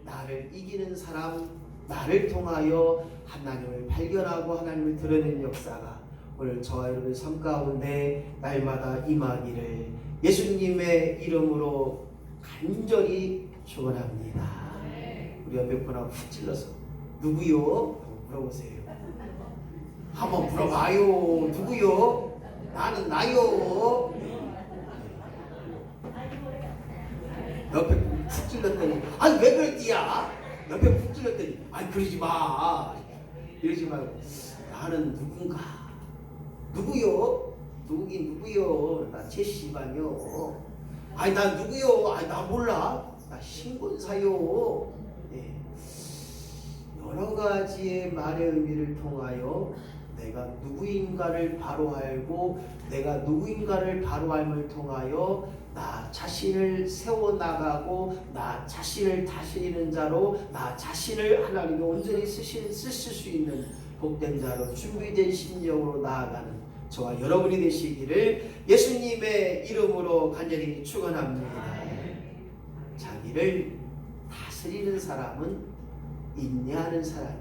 나를 이기는 사람, 나를 통하여 하나님을 발견하고 하나님을 드러내는 역사가 오늘 저와 여러분의 삶 가운데 날마다 임하기를 예수님의 이름으로 간절히 축원합니다. 우리 옆에 분하고 훅 찔러서 누구요? 물어보세요. 한번 물어봐요. 누구요? 나는 나요. 옆에 푹 찔렀더니 아니 왜 그랬디야? 옆에 푹 찔렀더니 아니 그러지 마. 이러지 말고 나는 누군가. 누구요? 누구긴 누구요? 나 제시반요. 아니 난 누구요? 아니 나 몰라. 나 신군사요. 네. 여러 가지의 말의 의미를 통하여 내가 누구인가를 바로 알고 내가 누구인가를 바로 알음을 통하여 나 자신을 세워나가고 나 자신을 다스리는 자로 나 자신을 하나님이 온전히 쓰실 수 있는 복된 자로 준비된 심령으로 나아가는 저와 여러분이 되시기를 예수님의 이름으로 간절히 축원합니다. 자기를 다스리는 사람은 인내하는 사람이에요.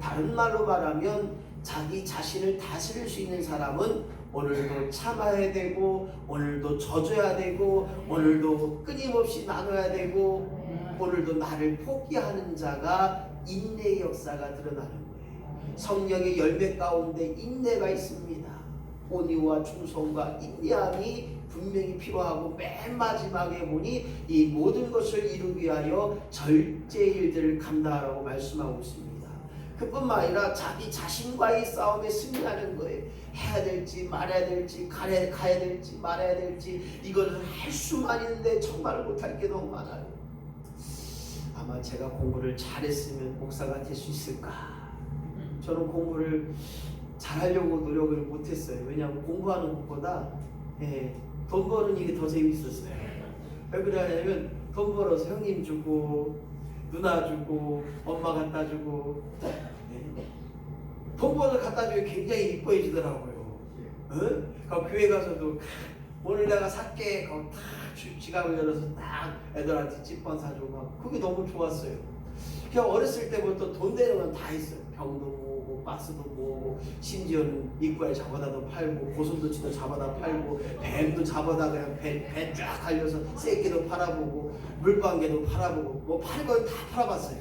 다른 말로 말하면 자기 자신을 다스릴 수 있는 사람은 오늘도 참아야 되고 오늘도 져줘야 되고 오늘도 끊임없이 나눠야 되고 오늘도 나를 포기하는 자가 인내의 역사가 드러나는 거예요. 성령의 열매 가운데 인내가 있습니다. 온유와 충성과 인내함이 분명히 필요하고 맨 마지막에 보니 이 모든 것을 이루기 위하여 절제의 일들을 감당하라고 말씀하고 있습니다. 그뿐만 아니라 자기 자신과의 싸움에 승리하는 거예요. 해야 될지 말아야 될지 가야 될지 말아야 될지 이걸 할 수만 있는데 정말 못할 게 너무 많아요. 아마 제가 공부를 잘했으면 목사가 될 수 있을까? 저는 공부를 잘하려고 노력을 못했어요. 왜냐하면 공부하는 것보다 돈 버는 일이 더 재밌었어요. 왜 그러냐면 돈 벌어서 형님 주고 누나 주고 엄마 갖다 주고 돈 벌어서 갖다 주면 굉장히 이뻐해지더라고요. 교회 가서도 오늘 내가 살게 다 지갑을 열어서 딱 애들한테 찌뻔 사주고 막 그게 너무 좋았어요. 그냥 어렸을 때부터 돈 되는 건 다 했어요. 병도 모으고 박스도 모으고 심지어는 입구에 잡아다도 팔고 고슴도치도 잡아다 팔고 뱀도 잡아다 그냥 배 쫙 달려서 새끼도 팔아보고 물방개도 팔아보고 뭐 팔 건 다 팔아봤어요.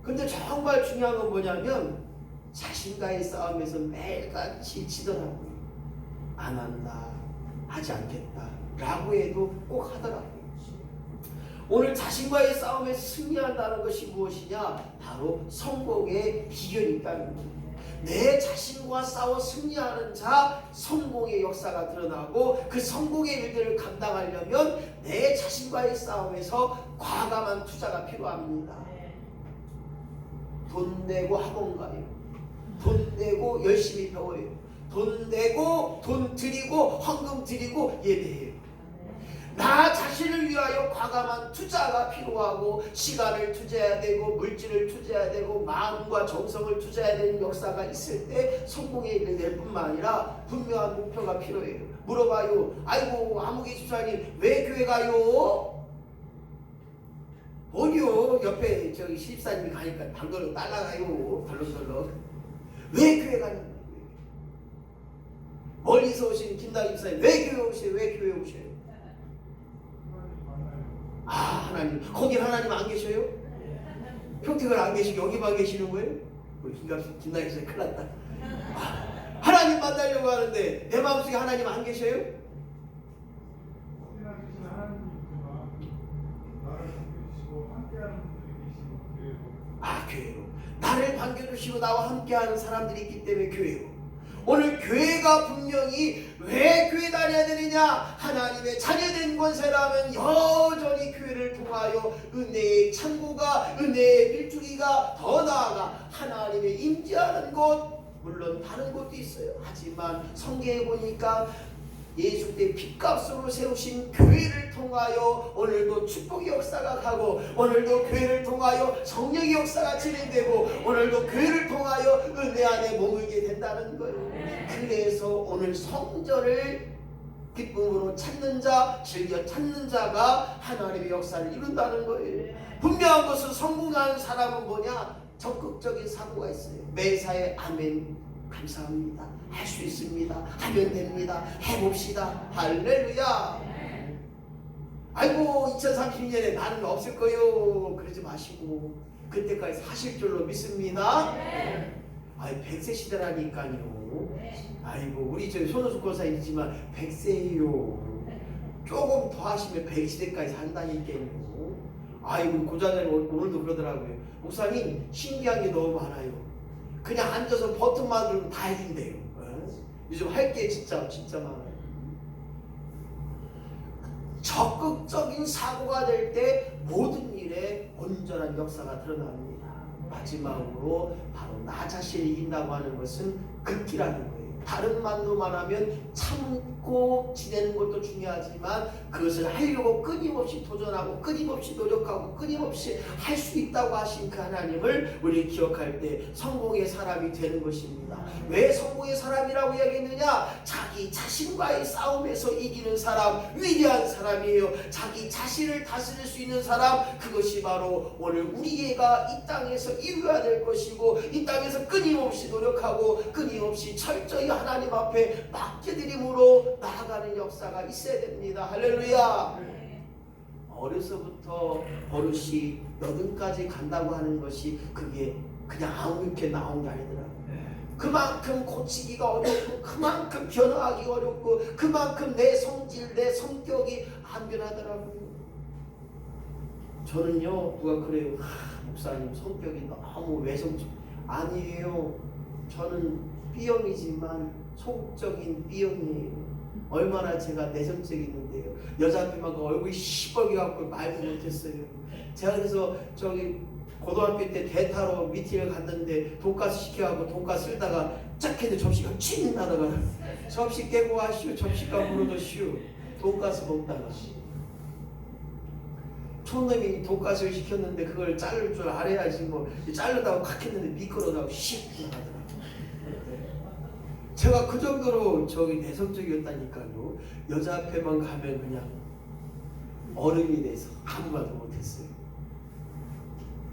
근데 정말 중요한 건 뭐냐면 자신과의 싸움에서 매일같이 지더라고요. 안 한다, 하지 않겠다 라고 해도 꼭 하더라고요. 오늘 자신과의 싸움에 승리한다는 것이 무엇이냐? 바로 성공의 비결이 있다는 겁니다. 내 자신과 싸워 승리하는 자 성공의 역사가 드러나고 그 성공의 일들을 감당하려면 내 자신과의 싸움에서 과감한 투자가 필요합니다. 돈 내고 학원 가요. 돈 내고 열심히 배워요. 돈 내고 돈 드리고 헌금 드리고 예배해요. 나 자신을 위하여 과감한 투자가 필요하고 시간을 투자해야 되고 물질을 투자해야 되고 마음과 정성을 투자해야 되는 역사가 있을 때 성공의 일을 낼 뿐만 아니라 분명한 목표가 필요해요. 물어봐요. 아이고 아무개 집사님 왜 교회 가요? 뭐요? 옆에 저기 시집사님이 가니까 방걸로 따라가요. 덜렁덜렁. 왜 교회 가냐고. 멀리서 오신 김다기 집사님 왜 교회 오세요? 왜 교회 오세요? 아 하나님 거긴 하나님 안 계셔요? 평택을 안 계시고 여기만 계시는 거예요? 우리 김다기 집사님 큰일 났다. 하나님 만나려고 하는데 내 마음속에 하나님 안 계셔요? 아 교회로 나를 반겨주시고 나와 함께하는 사람들이 있기 때문에 교회로 오늘 교회가 분명히 왜 교회 다녀야 되느냐? 하나님의 자녀된 권세라면 여전히 교회를 통하여 은혜의 창고가 은혜의 필주기가 더 나아가 하나님의 임재하는 곳 물론 다른 곳도 있어요. 하지만 성경에 보니까 예수 때 핏값으로 세우신 교회를 통하여 오늘도 축복의 역사가 가고 오늘도 교회를 통하여 성령의 역사가 진행되고 오늘도 교회를 통하여 은혜 안에 머물게 된다는 거예요. 그래서 오늘 성전을 기쁨으로 찾는 자, 즐겨 찾는 자가 하나님의 역사를 이룬다는 거예요. 분명한 것은 성공하는 사람은 뭐냐? 적극적인 사고가 있어요. 매사에 아멘, 감사합니다, 할 수 있습니다, 하면 됩니다, 해봅시다, 할렐루야. 아이고 2030년에 나는 없을 거요, 그러지 마시고 그때까지 사실 줄로 믿습니다. 아이 100세 시대라니까요. 아이고 우리 저 손호숙 권사이지만 100세예요. 조금 더 하시면 100시대까지 산다니까요. 아이고 고자님 오늘도 그러더라고요. 목사님 신기한 게 너무 많아요. 그냥 앉아서 버튼만 누르면 다 해준대요. 요즘 할 게 진짜 많아요. 적극적인 사고가 될 때 모든 일에 온전한 역사가 드러납니다. 마지막으로 바로 나 자신을 이긴다고 하는 것은 극기라는 거예요. 다른 말로만 하면 참고 지내는 것도 중요하지만 그것을 하려고 끊임없이 도전하고 끊임없이 노력하고 끊임없이 할 수 있다고 하신 그 하나님을 우리 기억할 때 성공의 사람이 되는 것입니다. 왜 성공의 사람이라고 이야기했느냐? 자기 자신과의 싸움에서 이기는 사람, 위대한 사람이에요. 자기 자신을 다스릴 수 있는 사람, 그것이 바로 오늘 우리가 이 땅에서 이루어야 될 것이고 이 땅에서 끊임없이 노력하고 끊임없이 철저히 하나님 앞에 맡겨드림으로 나아가는 역사가 있어야 됩니다. 할렐루야. 어려서부터 버릇이 여든까지 간다고 하는 것이 그게 그냥 아무렇게 나온 게 아니더라고요. 그만큼 고치기가 어렵고 그만큼 변화하기 어렵고 그만큼 내 성질 내 성격이 안 변하더라고요. 저는요 누가 그래요, 목사님 성격이 너무 외성적. 아니에요. 저는 B형이지만 소극적인 B형이에요. 얼마나 제가 내성적이는데요. 여자 앞에만 그 얼굴이 시뻘게 갖고 말도 못했어요. 제가 그래서 저기 고등학교 때 대타로 미팅을 갔는데 돈가스 시켜갖고 돈가스 쓸다가 쫙 했는데 접시가 칭 나다가 접시 깨고 와시오, 접시가 물어도시오. 돈가스 먹다가 촌놈이 돈가스를 시켰는데 그걸 자를 줄 알아야지 뭐 자르다가 콱 했는데 미끄러다가 씩 나가더라고요. 제가 그 정도로 저기 내성적이었다니까요. 여자 앞에만 가면 그냥 어른이 돼서 아무 말도 못했어요.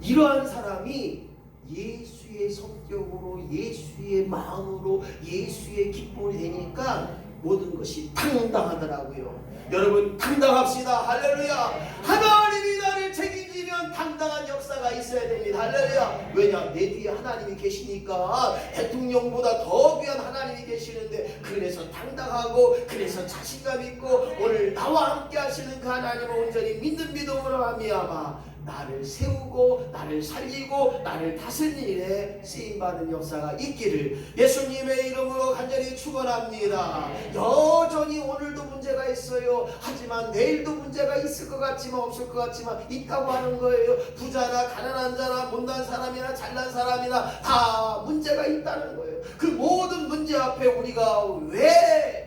이러한 사람이 예수의 성격으로 예수의 마음으로 예수의 기쁨이 되니까 모든 것이 당당하더라고요. 여러분 당당합시다. 할렐루야. 하나님이 나를 책임지면 당당한 역사가 있어야 됩니다. 할렐루야. 왜냐? 내 뒤에 하나님이 계시니까 대통령보다 더 귀한 하나님이 계시는데 그래서 당당하고 그래서 자신감 있고 오늘 나와 함께 하시는 그 하나님을 온전히 믿는 믿음으로 말미암아 나를 세우고 나를 살리고 나를 다스리는 일에 쓰임받은 역사가 있기를 예수님의 이름으로 간절히 축원합니다. 여전히 오늘도 문제가 있어요. 하지만 내일도 문제가 있을 것 같지만 없을 것 같지만 있다고 하는 거예요. 부자나 가난한 자나 못난 사람이나 잘난 사람이나 다 문제가 있다는 거예요. 그 모든 문제 앞에 우리가 왜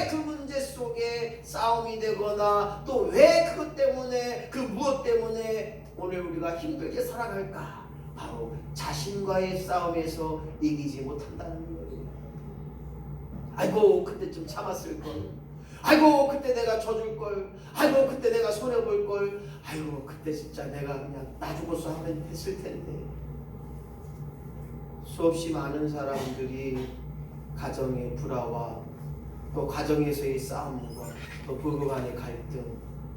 그 문제 속에 싸움이 되거나 또 왜 그것 때문에 그 무엇 때문에 오늘 우리가 힘들게 살아갈까? 바로 자신과의 싸움에서 이기지 못한다는 거예요. 아이고 그때 좀 참았을걸, 아이고 그때 내가 져줄걸, 아이고 그때 내가 손해볼걸, 아이고 그때 진짜 내가 그냥 나 죽어서 하면 했을 텐데. 수없이 많은 사람들이 가정의 불화와 또 가정에서의 싸움과 또 부부 간의 갈등,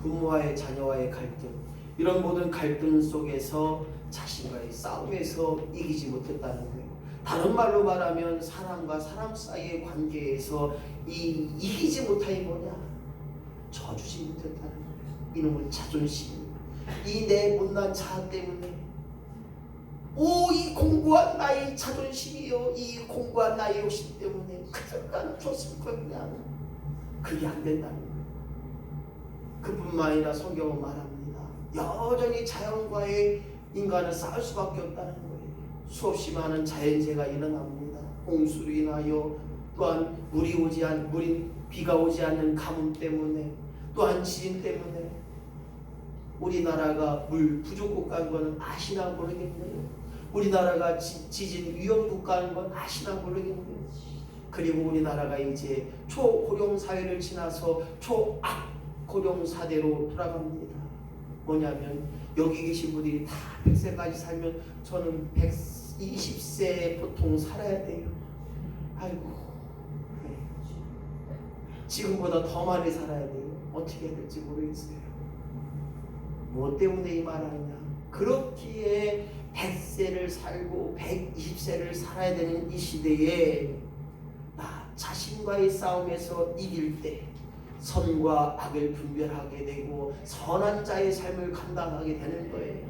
부모와의 자녀와의 갈등, 이런 모든 갈등 속에서 자신과의 싸움에서 이기지 못했다는 거예요. 다른 말로 말하면 사람과 사람 사이의 관계에서 이기지 못함이 뭐냐? 져주지 못했다는 거예요. 이놈의 자존심, 이 내 못난 자아 때문에 이 공고한 나의 자존심이요, 이 공고한 나의 욕심 때문에 그저간 줬을 걸 그냥 그게 안 된다는 거예요. 그뿐만 아니라 성경은 말합니다. 여전히 자연과의 인간은 싸울 수밖에 없다는 거예요. 수없이 많은 자연재해가 일어납니다. 홍수로 인하여, 또한 비가 오지 않는 가뭄 때문에, 또한 지진 때문에 우리나라가 물 부족 국가인 것은 아시나 모르겠네요. 우리나라가 지진 위험 국가인 건 아시나 모르겠네요. 그리고 우리나라가 이제 초고령 사회를 지나서 초악 고령 사대로 돌아갑니다. 뭐냐면 여기 계신 분들이 다 100세까지 살면 저는 120세 보통 살아야 돼요. 아이고, 네. 지금보다 더 많이 살아야 돼요. 어떻게 해야 될지 모르겠어요. 뭐 때문에 이 말하느냐? 그렇기에 100세를 살고 120세를 살아야 되는 이 시대에 나 자신과의 싸움에서 이길 때 선과 악을 분별하게 되고 선한 자의 삶을 감당하게 되는 거예요.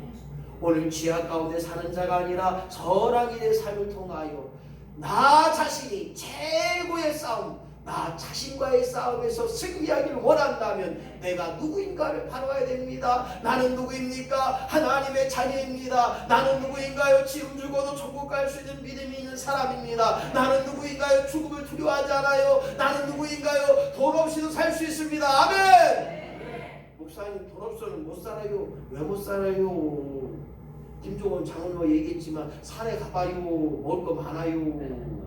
오늘 죄악 가운데 사는 자가 아니라 선한 일의 삶을 통하여 나 자신이 최고의 싸움, 나 자신과의 싸움에서 승리하기를 원한다면 내가 누구인가를 바라봐야 됩니다. 나는 누구입니까? 하나님의 자녀입니다. 나는 누구인가요? 지금 죽어도 천국 갈 수 있는 믿음이 있는 사람입니다. 나는 누구인가요? 죽음을 두려워하지 않아요. 나는 누구인가요? 돈 없이도 살 수 있습니다. 아멘! 목사님, 돈 없어는 못 살아요. 왜 못 살아요? 김종원 장로가 얘기했지만 산에 가봐요. 먹을 거 많아요.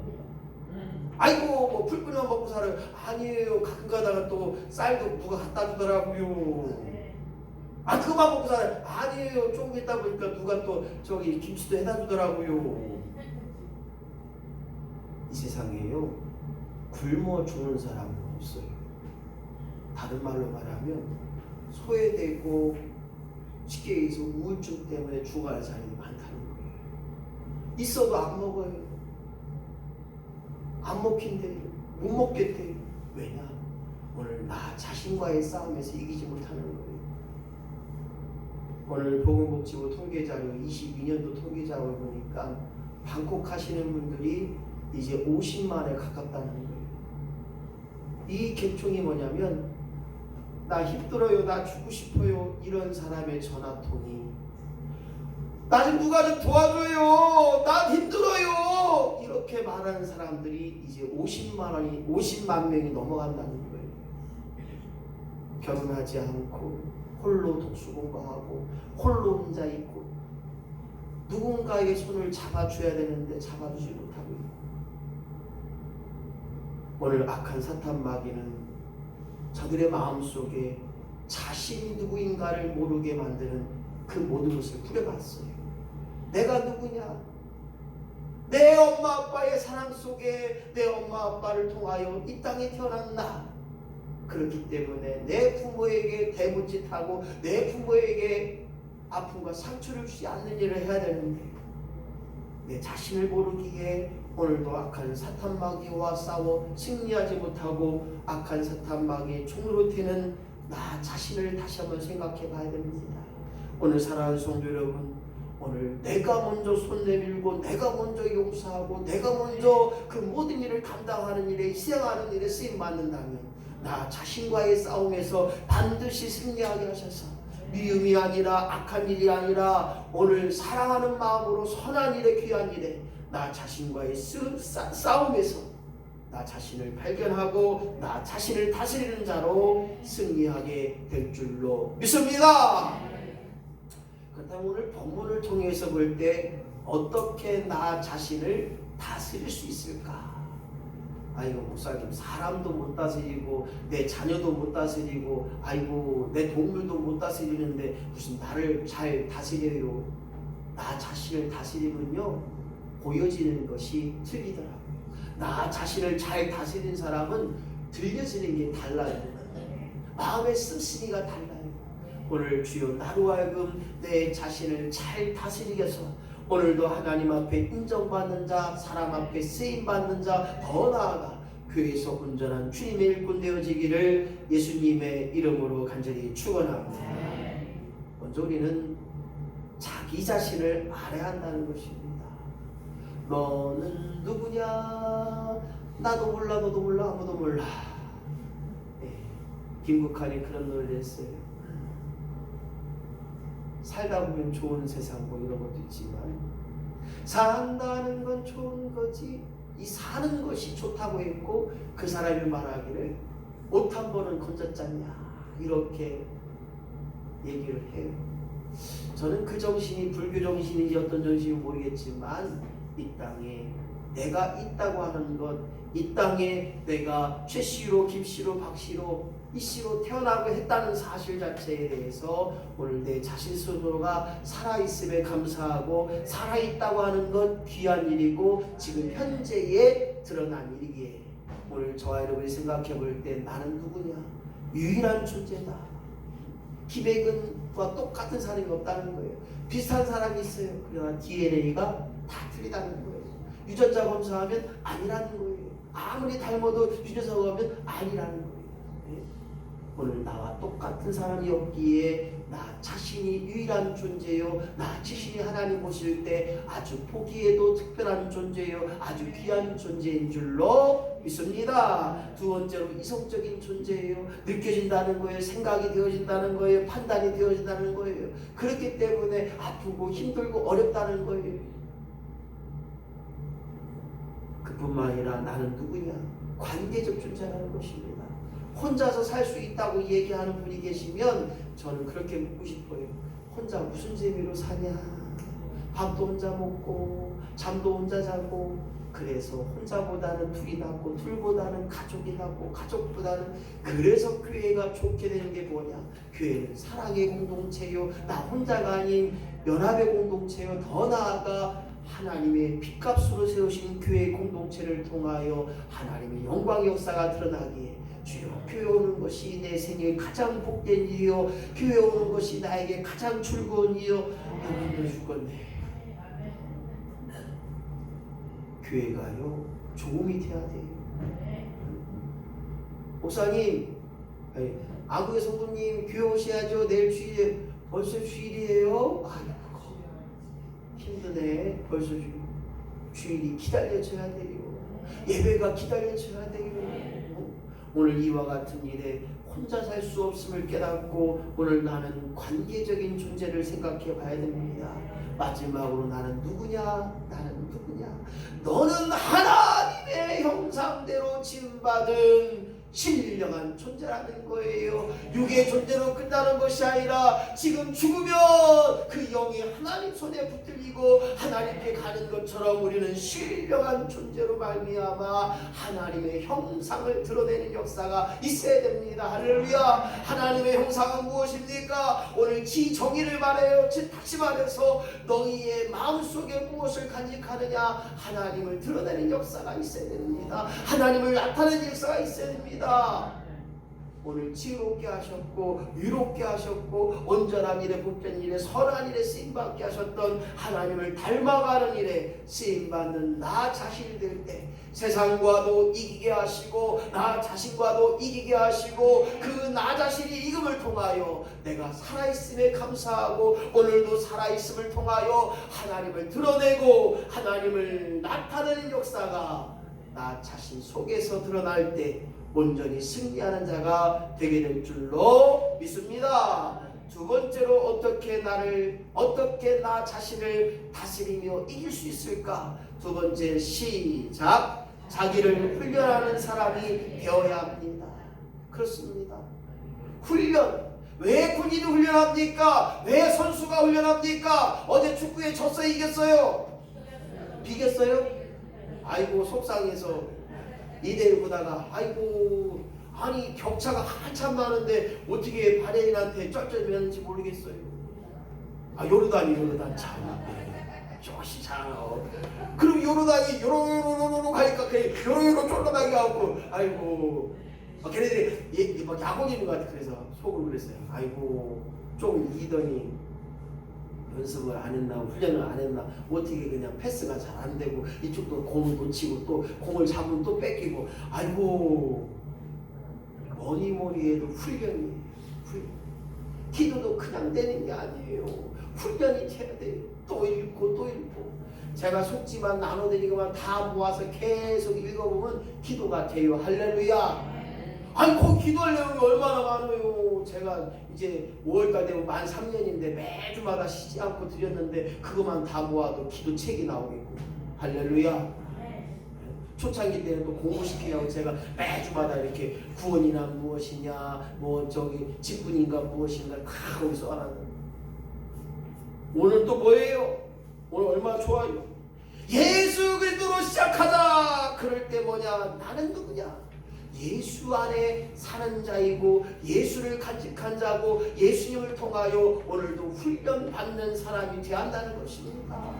아이고 뭐 풀뿌려 먹고 살아요. 아니에요. 가끔 가다가 또 쌀도 누가 갖다 주더라고요. 아 그거만 먹고 살아요. 아니에요. 조금 있다 보니까 누가 또 저기 김치도 해다 주더라고요. 이 세상에요 굶어 죽는 사람은 없어요. 다른 말로 말하면 소외되고 쉽게 얘기해서 우울증 때문에 죽어갈 사람이 많다는 거예요. 있어도 안 먹어요. 안 먹힌대요. 못 먹겠대요. 왜냐? 오늘 나 자신과의 싸움에서 이기지 못하는 거예요. 오늘 보건복지부 통계자료 22년도 통계자료 보니까 방콕하시는 분들이 이제 50만에 가깝다는 거예요. 이 계통이 뭐냐면 나 힘들어요, 나 죽고 싶어요 이런 사람의 전화통이 나 좀 누가 좀 도와줘요, 나 힘들어요 이렇게 말하는 사람들이 이제 50만 명이 넘어간다는 거예요. 결혼하지 않고 홀로 독수 공부하고 홀로 혼자 있고 누군가에게 손을 잡아줘야 되는데 잡아주지 못하고 있고 오늘 악한 사탄 마귀는 저들의 마음속에 자신이 누구인가를 모르게 만드는 그 모든 것을 뿌려봤어요. 내가 누구냐? 내 엄마 아빠의 사랑 속에 내 엄마 아빠를 통하여 이 땅에 태어난 나. 그렇기 때문에 내 부모에게 대못짓하고 내 부모에게 아픔과 상처를 주지 않는 일을 해야 되는데 내 자신을 모르기에 오늘도 악한 사탄 마귀와 싸워 승리하지 못하고 악한 사탄 마귀의 총으로 튀는 나 자신을 다시 한번 생각해 봐야 됩니다. 오늘 사랑하는 성도 여러분, 오늘 내가 먼저 손 내밀고 내가 먼저 용서하고 내가 먼저 그 모든 일을 감당하는 일에 희생하는 일에 쓰임받는다면 나 자신과의 싸움에서 반드시 승리하게 하셔서 미움이 아니라 악한 일이 아니라 오늘 사랑하는 마음으로 선한 일에 귀한 일에 나 자신과의 싸움에서 나 자신을 발견하고 나 자신을 다스리는 자로 승리하게 될 줄로 믿습니다. 그렇다면 오늘 본문을 통해서 볼 때 어떻게 나 자신을 다스릴 수 있을까? 아이고 목사님 사람도 못 다스리고 내 자녀도 못 다스리고 아이고 내 동물도 못 다스리는데 무슨 나를 잘 다스려요? 나 자신을 다스리면요 보여지는 것이 틀리더라고요. 나 자신을 잘 다스리는 사람은 들려지는 게 달라요. 마음의 씀씀이가 달라요. 오늘 주여 나로 하여금 내 자신을 잘 다스리게 해서 오늘도 하나님 앞에 인정받는 자, 사람 앞에 쓰임받는 자, 더 나아가 교회에서 온전한 주님의 일꾼 되어지기를 예수님의 이름으로 간절히 축원합니다. 먼저 우리는 자기 자신을 알아야 한다는 것입니다. 너는 누구냐? 나도 몰라, 너도 몰라, 아무도 몰라. 네, 김국환이 그런 노래를 했어요. 살다 보면 좋은 세상 뭐 이런 것도 있지만 산다는 건 좋은 거지 이 사는 것이 좋다고 했고 그 사람이 말하기를 옷 한 번은 건졌잖냐 이렇게 얘기를 해요. 저는 그 정신이 불교 정신인지 어떤 정신인지 모르겠지만 이 땅에 내가 있다고 하는 것, 이 땅에 내가 최씨로, 김씨로, 박씨로, 이씨로 태어나고 했다는 사실 자체에 대해서 오늘 내 자신 스스로가 살아있음에 감사하고 살아있다고 하는 것 귀한 일이고 지금 현재에 드러난 일이기에 오늘 저와 여러분이 생각해 볼 때 나는 누구냐? 유일한 존재다. 기백은과 똑같은 사람이 없다는 거예요. 비슷한 사람이 있어요. 그러나 DNA가 다 틀리다는 거예요. 유전자 검사하면 아니라는 거예요. 아무리 닮아도 유전자 검사하면 아니라는 거예요. 네? 오늘 나와 똑같은 사람이 없기에 나 자신이 유일한 존재요, 나 자신이 하나님 보실 때 아주 보기에도 특별한 존재요, 아주 귀한 존재인 줄로 믿습니다. 두 번째로 이성적인 존재예요. 느껴진다는 거예요. 생각이 되어진다는 거예요. 판단이 되어진다는 거예요. 그렇기 때문에 아프고 힘들고 어렵다는 거예요. 그뿐만 아니라 나는 누구냐? 관계적 존재라는 것입니다. 혼자서 살 수 있다고 얘기하는 분이 계시면 저는 그렇게 묻고 싶어요. 혼자 무슨 재미로 사냐? 밥도 혼자 먹고 잠도 혼자 자고 그래서 혼자보다는 둘이 낫고 둘보다는 가족이 낫고 가족보다는 그래서 교회가 좋게 되는 게 뭐냐? 교회는 사랑의 공동체요, 나 혼자가 아닌 연합의 공동체요, 더 나아가 하나님의 핏값으로 세우신 교회의 공동체를 통하여 하나님의 영광의 역사가 드러나기에 주여 교회 오는 것이 내 생에 가장 복된 일이요, 교회 오는 것이 나에게 가장 즐거운 일이요. 여러분들 죽겠네. 교회가요 좋음이 돼야 돼요. 목사님, 아구의 성도님 교회 오셔야죠. 내일 주일, 벌써 주일이에요. 아이고 힘드네. 벌써 주일이 기다려져야 돼요. 예배가 기다려져야 돼요. 오늘 이와 같은 일에 혼자 살 수 없음을 깨닫고 오늘 나는 관계적인 존재를 생각해 봐야 됩니다. 마지막으로 나는 누구냐? 나는 누구냐? 너는 하나님의 형상대로 지음받은 신령한 존재라는 거예요. 육의 존재로 끝나는 것이 아니라 지금 죽으면 그 영이 하나님 손에 붙들리고 하나님께 가는 것처럼 우리는 신령한 존재로 말미암아 하나님의 형상을 드러내는 역사가 있어야 됩니다. 할렐루야. 하나님의 형상은 무엇입니까? 오늘 지정의를 말해요. 다시 말해서 너희의 마음속에 무엇을 간직하느냐? 하나님을 드러내는 역사가 있어야 됩니다. 하나님을 나타내는 역사가 있어야 됩니다. 오늘 지혜롭게 하셨고 위롭게 하셨고 온전한 일에 복된 일에 선한 일에 쓰임받게 하셨던 하나님을 닮아가는 일에 쓰임받는 나 자신이 될 때 세상과도 이기게 하시고 나 자신과도 이기게 하시고 그 나 자신이 이금을 통하여 내가 살아있음에 감사하고 오늘도 살아있음을 통하여 하나님을 드러내고 하나님을 나타내는 역사가 나 자신 속에서 드러날 때 온전히 승리하는 자가 되게 될 줄로 믿습니다. 두 번째로 어떻게 나 자신을 다스리며 이길 수 있을까? 두 번째 시작. 자기를 훈련하는 사람이 되어야 합니다. 그렇습니다. 훈련. 왜 군인이 훈련합니까? 왜 선수가 훈련합니까? 어제 축구에 졌어요, 이겼어요? 비겼어요? 아이고 속상해서 2대1 보다가 아이고 아니 격차가 한참 많은데 어떻게 바레인한테 쩔쩔매는지 모르겠어요. 요르단 참 조시 참 그럼 요르단이 요로요로 가니까 그냥 요로요로 쫄라나게 하고 아이고 걔네들이 막 야구기는 것 같아. 그래서 속으로 그랬어요. 아이고 좀 이기더니 연습을 안 했나 훈련을 안 했나 어떻게 그냥 패스가 잘 안 되고 이쪽도 공을 놓치고 또 공을 잡으면 또 뺏기고 아이고 뭐니 해도 훈련이 기도도 그냥 되는 게 아니에요. 훈련이 돼야 돼요. 또 읽고 제가 속지만 나눠드리고만 다 모아서 계속 읽어보면 기도가 돼요. 할렐루야. 아니 거기 기도할 내용이 얼마나 많아요. 제가 이제 5월달 되면 만 3년인데 매주마다 쉬지 않고 드렸는데 그것만 다 모아도 기도책이 나오겠고. 할렐루야. 초창기 때는 또 공부시키려고 제가 매주마다 이렇게 구원이나 무엇이냐 직분인가 무엇인가 다 거기 써놨는데 오늘 또 뭐예요? 오늘 얼마나 좋아요. 예수 그리스도로 시작하자. 그럴 때 뭐냐? 나는 누구냐? 예수 안에 사는 자이고 예수를 간직한 자고 예수님을 통하여 오늘도 훈련받는 사람이 되어야 한다는 것입니다.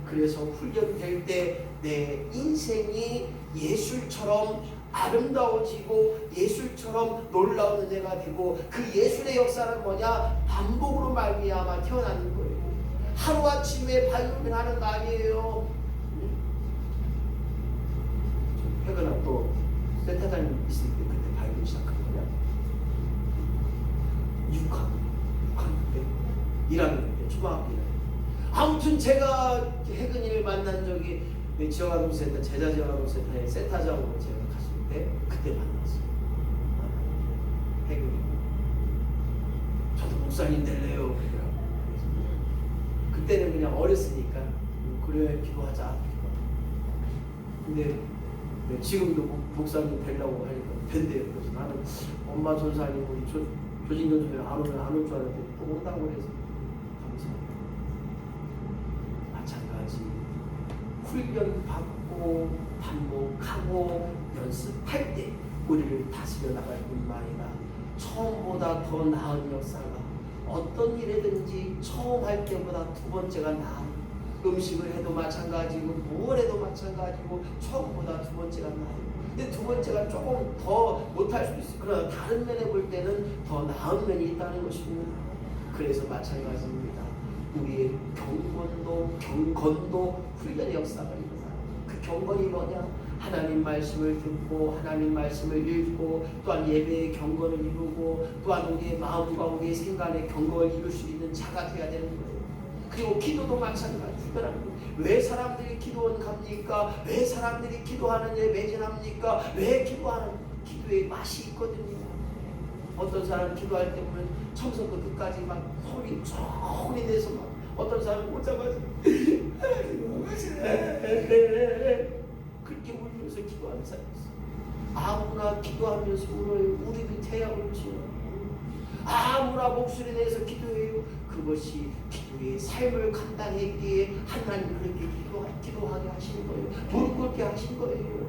그래서 훈련될 때 내 인생이 예술처럼 아름다워지고 예술처럼 놀라운 은혜가 되고 그 예술의 역사는 뭐냐? 반복으로 말미암아 태어나는 거예요. 하루아침에 발견하는 거 아니에요. 해거나 또 센터장님 있을 때 그때 발견 시작한 거냐? 6학년 때 1학년 때 초등학교 때 아무튼 제가 혜근이를 만난 적이 지역아동센터 제자 지역아동센터의 센터장으로 제가 갔을 때 그때 만났어요. 혜근이 저도 목사님 될래요. 그때는 그냥 어렸으니까 그래 기도하자. 근데 지금도 목사님 되려고 하니까 된대요. 그래서 나는 엄마 전사님 우리 조진경 전사님 안 올 줄 알았는데 또 온다고 그래서 감사합니다. 마찬가지 훈련 받고 반복하고 연습할 때 우리를 다스려 나갈 뿐만 아니라 처음보다 더 나은 역사가 어떤 일이든지 처음 할 때보다 두 번째가 나은 음식을 해도 마찬가지고 뭘 해도 마찬가지고 처음보다 두 번째가 나아요. 근데 두 번째가 조금 더 못할 수도 있어요. 그러나 다른 면에 볼 때는 더 나은 면이 있다는 것입니다. 그래서 마찬가지입니다. 우리의 경건도 훈련의 역사가 일어나요. 그 경건이 뭐냐? 하나님 말씀을 듣고 하나님 말씀을 읽고 또한 예배의 경건을 이루고 또한 우리의 마음과 우리의 생각의 경건을 이룰 수 있는 자가 되어야 되는 거예요. 그리고 기도도 마찬가지. 왜 사람들이 기도원 갑니까? 왜 사람들이 기도하는 데 매진합니까? 왜 기도하는 기도의 맛이 있거든요. 어떤 사람 기도할 때 보면 처음부터 끝까지 막 소리 내서 막 어떤 사람 오자마자 그렇게 울면서 기도하는 사람이 있어요. 아무나 기도하면서 울어요. 우리 밑에야 울지요. 아무나 목소리 내서 기도해요. 그것이 기도의 삶을 감당했기에 하나님 그렇게 기도하게 하신 거예요. 무릎 꿇게 하신 거예요.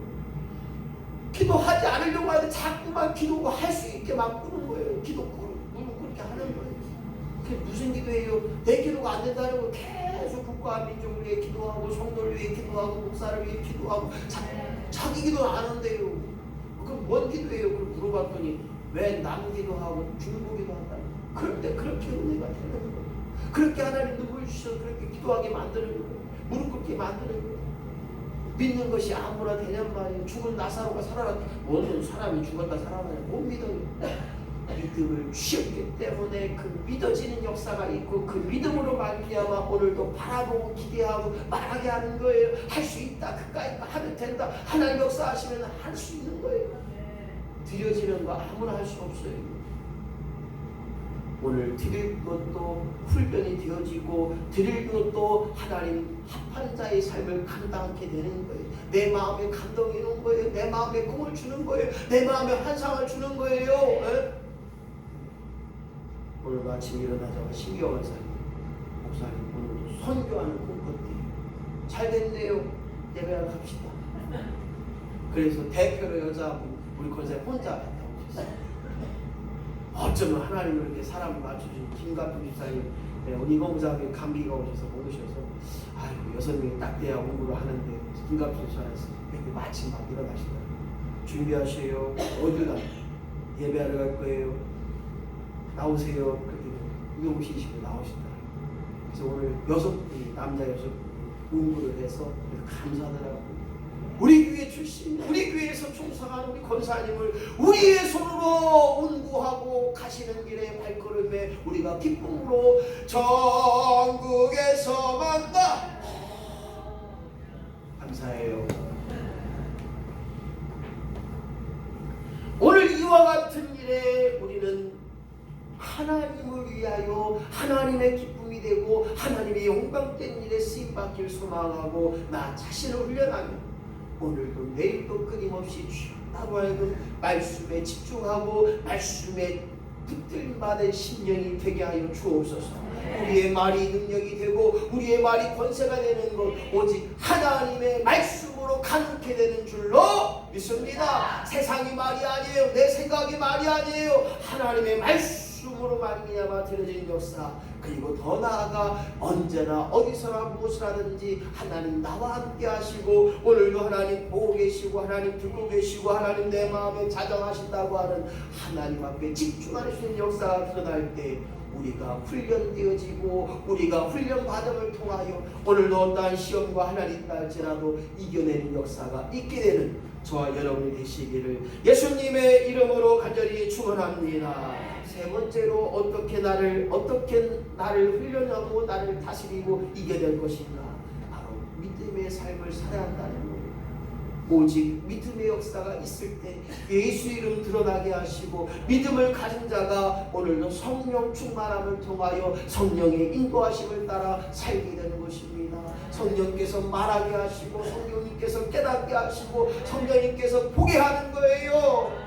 기도하지 않으려고 하는데 자꾸만 기도가 할 수 있게 막 꾸는 거예요. 무릎 꿇게 하는 거예요. 그게 무슨 기도예요? 내 기도가 안 된다는 거 계속 국가 민족을 위해 기도하고 성도를 위해 기도하고 목사를 위해 기도하고 자기 기도는 안 한대요. 그럼 뭔 기도예요? 그걸 물어봤더니 왜 남 기도하고 중국 기도한다? 그럴 때 그렇게 은혜가 되는 거예요. 그렇게 하나님 눈물 주셔서 그렇게 기도하게 만드는 거예요. 무릎 꿇게 만드는 거예요. 믿는 것이 아무나 되냔 말이에요. 죽은 나사로가 살아났다. 뭔 사람이 죽었다 살아나냐? 못 믿어요. 믿음을 주셨기 때문에 그 믿어지는 역사가 있고 그 믿음으로 말미암아 오늘도 바라보고 기대하고 말하게 하는 거예요. 할 수 있다. 그까이 하면 된다. 하나님 역사하시면 할 수 있는 거예요. 드려지는 거 아무나 할 수 없어요. 오늘 드릴 것도 훈련이 되어지고 드릴 것도 하나님 합한 자의 삶을 감당하게 되는 거예요. 내 마음에 감동이 있는 거예요. 내 마음에 꿈을 주는 거예요. 내 마음에 환상을 주는 거예요. 에? 오늘 아침 일어나자마자 신경을 목사님 오늘도 선교하는 꿈꿨대요. 잘 됐네요. 예배하러 갑시다. 그래서 대표로 여자분 우리 권사님 혼자 갔다 오셨어요. 어쩌면 하나님을 이렇게 사람을 맞춰준 김갑준 집사님, 우리 이공부장님 감기가 오셔서 못 오셔서 아이고 6명이 딱 돼야 공부를 하는데 김갑준 집사님 이렇게 마침 막 일어나시더라고요. 준비하세요. 어디 가? 예배하러 갈 거예요. 나오세요. 그렇게 이용시키시고 나오시더라고요. 그래서 오늘 6분이 남자 6분이 공부를 해서 감사하더라고요. 우리 교회 출신, 우리 교회에서 충성한 우리 권사님을 우리의 손으로 운구하고 가시는 길의 발걸음에 우리가 기쁨으로 전국에서 만나 감사해요. 오늘 이와 같은 일에 우리는 하나님을 위하여 하나님의 기쁨이 되고 하나님의 영광된 일에 쓰임받길 소망하고 나 자신을 훈련하며 오늘도 내일도 끊임없이 나로 하여금 말씀에 집중하고 말씀에 붙들받은 심령이 되게 하여 주옵소서. 우리의 말이 능력이 되고 우리의 말이 권세가 되는 것 오직 하나님의 말씀으로 말씀으로 가능케 되는 줄로 믿습니다. 세상이 말이 아니에요. 내 생각이 말이 아니에요. 하나님의 말씀으로 말미암아 드려진 역사, 그리고 더 나아가 언제나 어디서나 무엇을 하든지 하나님 나와 함께 하시고 오늘도 하나님 보고 계시고 하나님 듣고 계시고 하나님 내 마음에 자정하신다고 하는 하나님 앞에 집중할 수 있는 역사가 드러날 때 우리가 훈련되어지고 우리가 훈련받음을 통하여 오늘도 어떠한 시험과 하나님 있다 할지라도 이겨내는 역사가 있게 되는 저와 여러분이 되시기를 예수님의 이름으로 간절히 축원합니다. 세 번째로 어떻게 나를 훈련하고 나를 다스리고 이겨낼 것인가? 바로 믿음의 삶을 살아야 한다는 거예요. 오직 믿음의 역사가 있을 때 예수 이름 드러나게 하시고 믿음을 가진 자가 오늘도 성령 충만함을 통하여 성령의 인도하심을 따라 살게 되는 것입니다. 성령께서 말하게 하시고 성령님께서 깨닫게 하시고 성령님께서 보게 하는 거예요.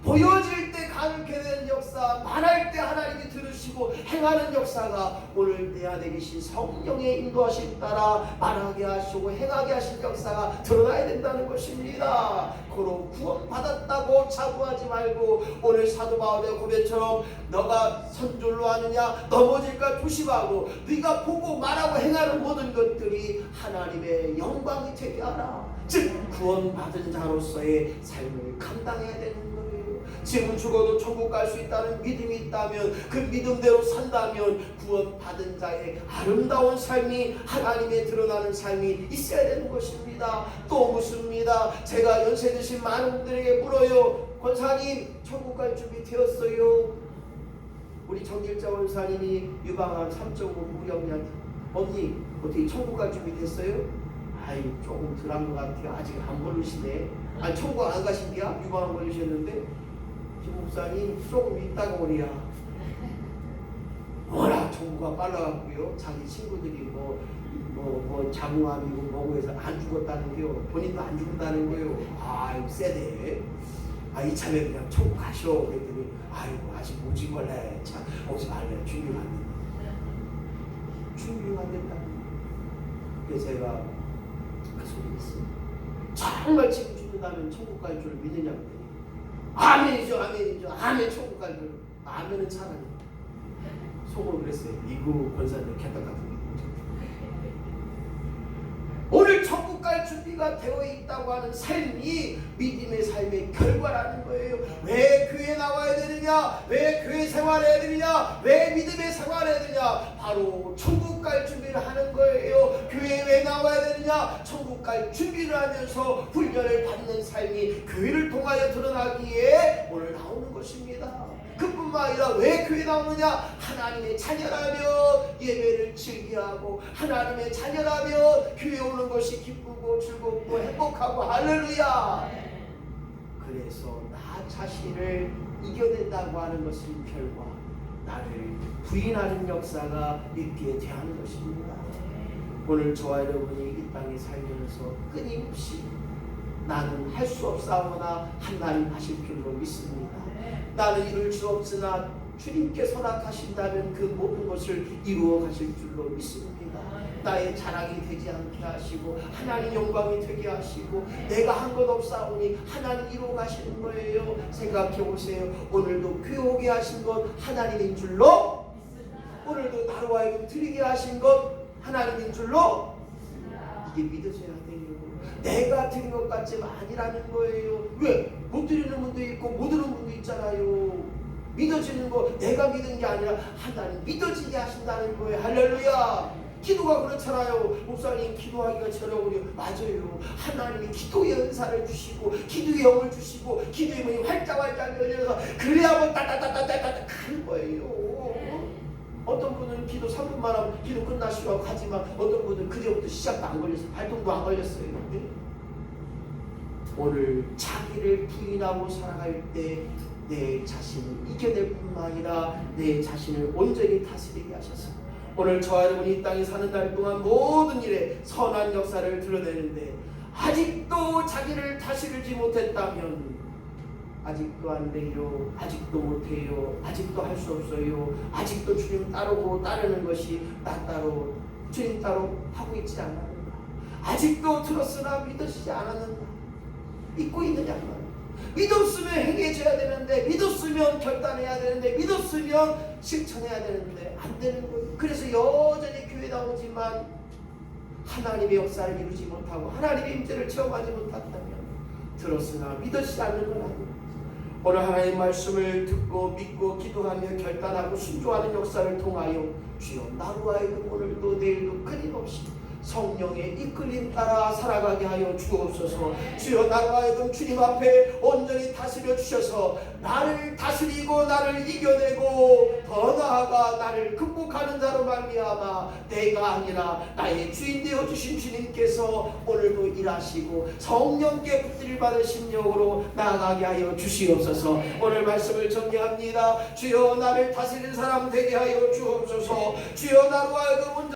보여질 때 가능케 되는 역사, 말할 때 하나님이 들으시고 행하는 역사가 오늘 내 안에 계신 성령의 인도하심 따라 말하게 하시고 행하게 하신 역사가 드러나야 된다는 것입니다. 고로 구원받았다고 자부하지 말고 오늘 사도 바울의 고백처럼 너가 선줄로 하느냐 넘어질까 조심하고 네가 보고 말하고 행하는 모든 것들이 하나님의 영광이 되게 하라. 즉 구원받은 자로서의 삶을 감당해야 되는 거예요. 지금 죽어도 천국 갈 수 있다는 믿음이 있다면 그 믿음대로 산다면 구원받은 자의 아름다운 삶이 하나님의 드러나는 삶이 있어야 되는 것입니다. 또 묻습니다. 제가 연세 드신 많은 분들에게 물어요. 권사님 천국 갈 준비 되었어요? 우리 정길자 원사님이 유방암 3.5 우리 언니한테 언니 어떻게 천국 갈 준비 됐어요? 아이 조금 덜한 것 같아요. 아직 안 걸리시네. 아니 천국 안 가신디야? 유방암 걸리셨는데 목사님 조금 있다가 오리야. 워낙 정부가 빨라갖고요. 자기 친구들이 뭐 자궁암이고 뭐고 해서 안 죽었다는 거요. 본인도 안 죽었다는 거요. 아이고 세대. 아 이참에 그냥 천국 가셔. 그랬더니 아이고 아직 못 찍을래. 참 오지 말래. 준비가 안 된다. 준비가 안 된다. 그래서 제가 그 소리 했어요. 정말 지금 죽는다면 천국 갈 줄 믿느냐고. 아멘이죠, 아멘이죠, 아멘 천국 갈 줄. 아멘은 차라리 속으로 그랬어요. 이구 권사님 개떡 같은 거. 오늘 천국 갈 준비가 되어 있다고 하는 삶이 믿음의 삶의 결과라는 거예요. 왜 교회 나와야 되느냐? 왜 교회 생활해야 되느냐? 왜 믿음의 생활해야 되느냐? 바로 천국 갈 준비를 하는 거예요. 교회에 왜 나와야 되느냐? 천국 갈 준비를 하면서 훈련을 받는 삶이 교회를 통하여 드러나기에 오늘 나오는 것입니다. 그뿐만 아니라 왜 교회 나오느냐? 하나님의 자녀라면 예배를 즐기하고 하나님의 자녀라면 교회 오는 것이 기쁘고 즐겁고 행복하고 할렐루야. 그래서 나 자신을 이겨낸다고 하는 것은 결과 나를 부인하는 역사가 있게 대하는 것입니다. 오늘 저와 여러분이 이 땅에 살면서 끊임없이 나는 할 수 없사오나 하나님 하실 줄로 믿습니다. 나는 이룰 수 없으나 주님께서 허락하신다면 그 모든 것을 이루어 가실 줄로 믿습니다. 나의 자랑이 되지 않게 하시고 하나님 영광이 되게 하시고 내가 한 것 없사오니 하나님 이루어 가시는 거예요. 생각해 보세요. 오늘도 교회 오게 하신 것 하나님인 줄로, 오늘도 나로 하여금 드리게 하신 것 하나님인 줄로, 이게 믿어져야 돼요. 내가 드린 것 같지만 아니라는 거예요. 왜? 못 드리는 분도 있고 못 드리는 분도 있잖아요. 믿어지는 거 내가 믿은 게 아니라 하나님 믿어지게 하신다는 거예요. 할렐루야. 기도가 그렇잖아요. 목사님 기도하기가 어려워요. 맞아요. 하나님이 기도의 은사를 주시고 기도의 영을 주시고 기도의 문이 활짝활짝 열려서 그래야만 따따따따따따 가는 거예요. 어떤 분은 기도 3분만 하면 기도 끝나시고 가지만 어떤 분은 그제부터 시작도 안 걸렸어요. 발동도 안 걸렸어요. 오늘 자기를 부인하고 살아갈 때 내 자신을 이겨낼 뿐만 아니라 내 자신을 온전히 다스리게 하셔서 오늘 저와 여러분이 이 땅에 사는 날 동안 모든 일에 선한 역사를 드러내는데 아직도 자기를 다스리지 못했다면 아직도 안 돼요. 아직도 못해요. 아직도 할 수 없어요. 아직도 주님 따르고 따르는 것이 나 따로 주님 따로 하고 있지 않는다. 아직도 들었으나 믿으시지 않았는가? 믿고 있느냐? 믿었으면 행해져야 되는데, 믿었으면 결단해야 되는데, 믿었으면 실천해야 되는데 안 되는 거예요. 그래서 여전히 교회 나오지만 하나님의 역사를 이루지 못하고 하나님의 임재를 체험하지 못한다면 들었으나 믿으시지 않는 건 아니에요. 오늘 하나님의 말씀을 듣고 믿고 기도하며 결단하고 순종하는 역사를 통하여 주여 나로 하여금 오늘도 내일도 끊임없이 성령의 이끌림 따라 살아가게 하여 주옵소서. 주여 나로 하여금 주님 앞에 온전히 다스려 주셔서 나를 다스리고 나를 이겨내고 더 나아가 나를 극복하는 자로 말미암아 내가 아니라 나의 주인 되어 주신 주님께서 오늘도 일하시고 성령께 붙들림 받은 심령으로 나아가게 하여 주시옵소서. 오늘 말씀을 정리합니다. 주여 나를 다스리는 사람 되게 하여 주옵소서. 주여 나로 하여금